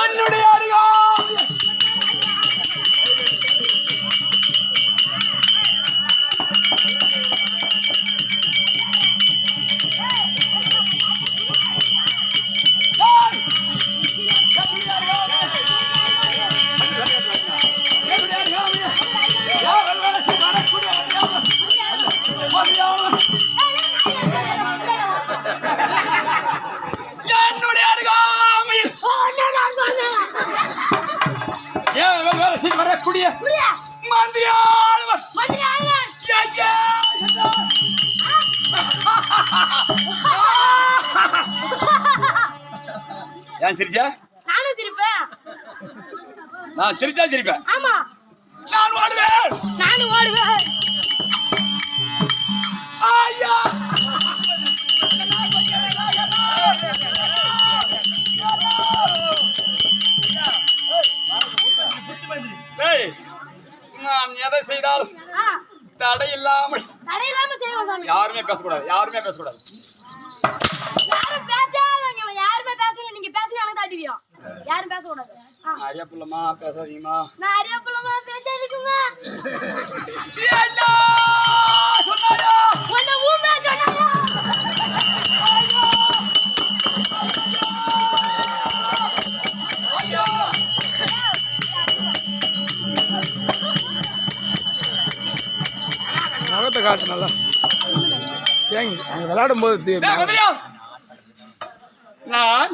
என்னுடைய அருகாமையில் வரக்கூடிய ஏன் சிரிச்சா? நானும் சிரிப்பேன். நான் சிரிச்சா சிரிப்பேன். ஆமா, நான் ஓடுவேன். நானும் ஓடுவேன். ஐயா நான் எதை செய்தாலும் தடை இல்லாமல் செய்வோம் சாமி. யாருமே பேசக்கூடாது. யாருமே பேசக்கூடாது. யாருமே பேசல. நீங்க பேசல எனக்கு தாட்டிவியா? யாரும் பேசக்கூடாது. அரியப்புள்ளமா பேசாதீங்கம்மா. நான் அரியப்புள்ளமா பேசாதீங்க. ஏண்டா சொன்னாயா? உன்னை ஊமே சொன்னாயா? நகத்தை காட்டு நல்லா தேங்கி அங்கே விளையாடும் போது நான்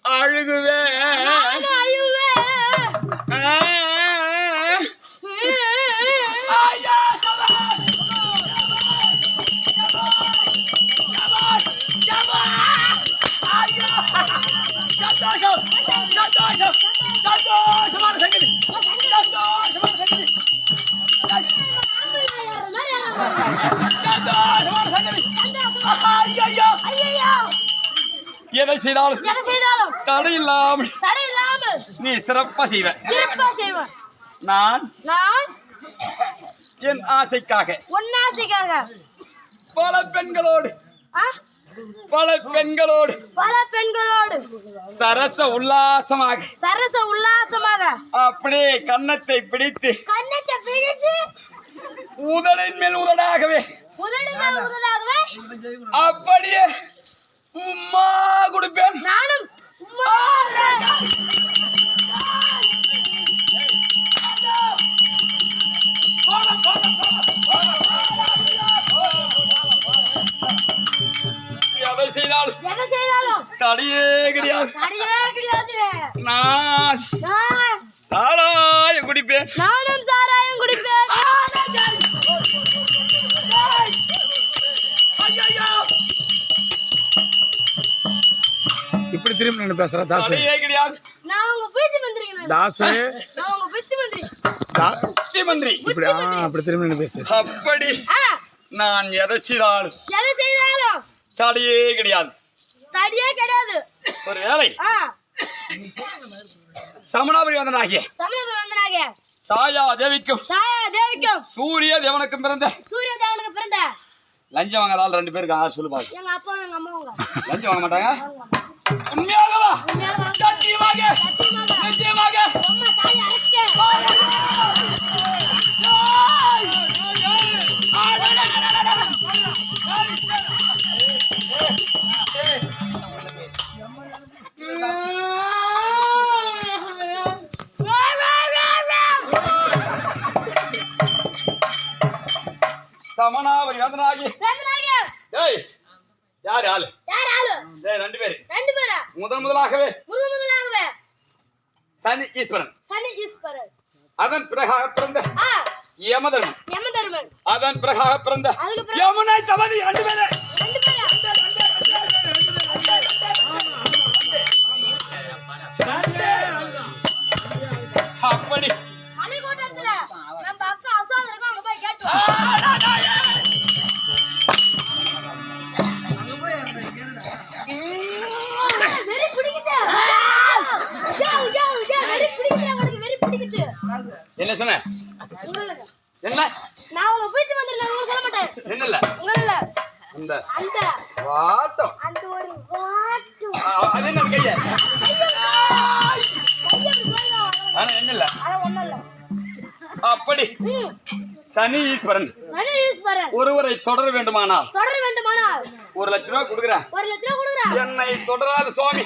அழுகுவேன். எதை செய்தாலும் தடை இல்லாமல் நீ சிறப்பா செய்வ. நான் என் ஆசைக்காக பல பெண்களோடு சரச உல்லாசமாக அப்படியே கன்னத்தை பிடித்து உதடின் மேல் உதடாகவே அப்படியே உம்மா கொடுப்பேன். நானும் எதை செய்தாலும் தடையே கிடையாது. நான் சாராயம் குடிப்பேன். நானும் சாராயம் குடிப்பேன். இப்படி திரும்பி நின்று பேசுற தாசு கிடையாது. தாசு மந்திரி இப்படி அப்படி திரும்பி நின்று பேசு. அப்படி நான் எதை செய்தாலும் தடையே கிடையாது. ஒரு வேலை சமணாபுரி வந்தனாகிய சாயா தேவிக்கும் சூரிய தேவனுக்கும் பிறந்த லஞ்சம் வாங்கறால் 2 பேருக்கு யார் சொல்லுவாங்க? எங்க அப்பா எங்க அம்மாங்க லஞ்சம் வாங்க மாட்டாங்க. உண்மையாகவா? சத்தியமாக நிச்சயமாக அம்மா தாய் அரைச்சே சமணாபுரி வந்தனாகி டேய் யார் ஆளு? டேய் 2 பேர் முதலாகவே சனி ஈஸ்வரன் அதன் பிறகாக பிறந்த யமதர்மன் அதன் பிறகாக பிறந்த யமுனை சபதி 2 பேர் அப்படி நம்ம அக்கா அசால் இருக்கா அங்க போய் கேட்டு என்ன சொன்ன? என்ன? நான் உங்க வீட்டு வந்திருக்கேன் உங்களுக்கு சொல்ல மாட்டேன். என்னல்ல? உங்களல்ல. அந்த வாட்டம். அந்த ஒரு வாட்டம். அது என்ன கைய? அப்படி சனி ஈஸ்வரன் சனி ஈஸ்வரன் ஒருவரை தொடர வேண்டுமானால் தொடர வேண்டுமானால் 1 லட்சம் ரூபாய் கொடுக்குறேன். 1 லட்சம் ரூபாய் கொடுக்குறேன். என்னை தொடராது சுவாமி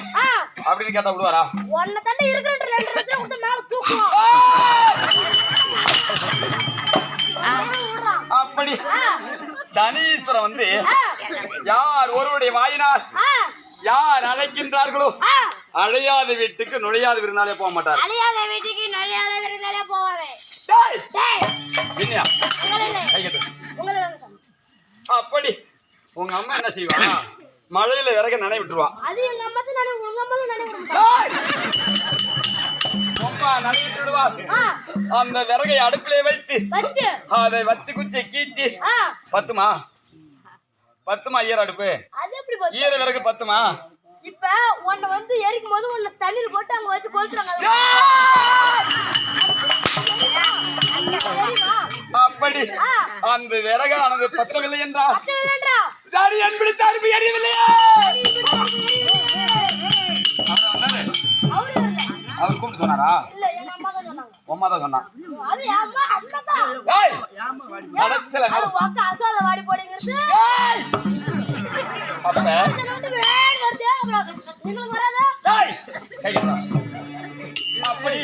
அப்படின்னு கேட்டா விடுவாரா? உன்னை தண்ணி இருக்கிற 2 லட்சம் கொடுத்து மேல தூக்குவோம். அப்படி சனி ஈஸ்வரன் வந்து யார் ஒருவருடைய வாயினால் யார் அழைக்கின்றார்களோ அழையாத வீட்டுக்கு நுழையாத விருந்தாலே போக மாட்டார். அழியாத வீட்டுக்கு நழையாத விருந்தாலே போவாரே. டேய், டேய், என்னையா? உங்களை இல்லை. கை கட்டு. உங்களை இல்லை சாமி. அப்படி உங்க அம்மா என்ன செய்வா? மழையில விறக நனைய விட்டுருவா. அது எங்க அம்மா தான் நானே உங்க அம்மா தான் நானே டேய்! அம்மா நனைய விட்டுடுவா. அந்த விறகை அடுப்பிலே வைத்து வச்சு அதை வத்தி குச்சி கீச்சி பத்துமா ஈர அடுப்பு அது எப்படி போச்சு? ஈர விறகு பத்துமா? இப்ப உன்னை வந்து எரிக்கும் போது உன்னை தண்ணியில் போட்டு அங்க வச்சு கொளுத்துறாங்க. அப்படி அந்த விறகானது பத்தவில்லை என்றால் சரி என்பிடித்த அனுப்பி எறியவில்லையே. அவர் கூப்பிட்டு சொன்னாரா? இல்ல எங்க அம்மா தான் சொன்னாங்க. அம்மா தான் சொன்னான். அது என் அம்மா அம்மா தான். ஏய் நடத்துல அது உக்க அசால வாடி போடுங்கிறது. அப்ப இது வந்து வேடு வருது. அப்புறம் உங்களுக்கு வராதா? டேய் கை கட்டுடா. அப்படி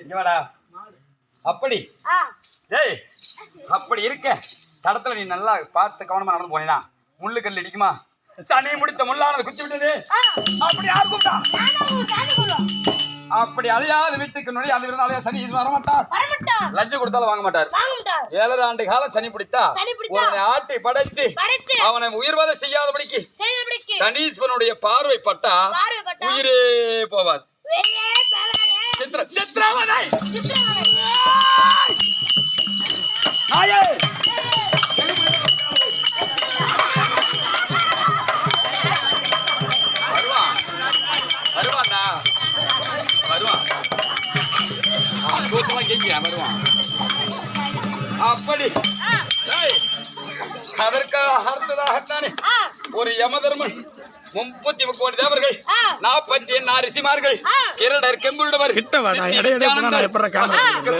இங்க வாடா. அப்படி டேய் அப்படி இருக்க தடத்துல நீ நல்லா பார்த்து கவனமா நடந்து போனீனா முள்ளு கல் இடிக்குமா? சனி முடித்த முள்ளானது குச்சி விட்டது. அப்படி யார் கூப்பிட்டா? அப்படி அழியாத வீட்டுக்கு நுழைய அந்த விருந்தாலே சனி இது வரமாட்டார். லஞ்சம் கொடுத்தாலும் வாங்க மாட்டார். 7 ஆண்டு காலம் சனி பிடித்தா உன்னை ஆட்டி படைத்து அவனை உயிர்வதை செய்யாதபடிக்கு சனீஸ்வரனுடைய பார்வை பட்டா உயிரே போவாது. சித்ராவதை வருவான்டா வருவான். வருவான். அப்படி அதற்காக அடுத்ததாகத்தானே ஒரு யமதர்மன் 30 கோடி தேவர்கள் 48 ரிஷிமார்கள் இரடர் கெம்புள்ளவர்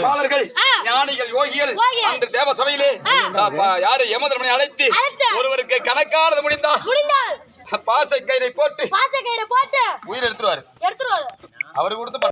பாலர்கள் ஞானிகள் யோகிகள் அந்த தேவ சபையிலே யாரு யமதர்மனை அழைத்து ஒருவருக்கு கணக்கானது முடிந்தால் பாசை கயிறை போட்டு உயிர் எடுத்துருவாரு. அவரு கொடுத்து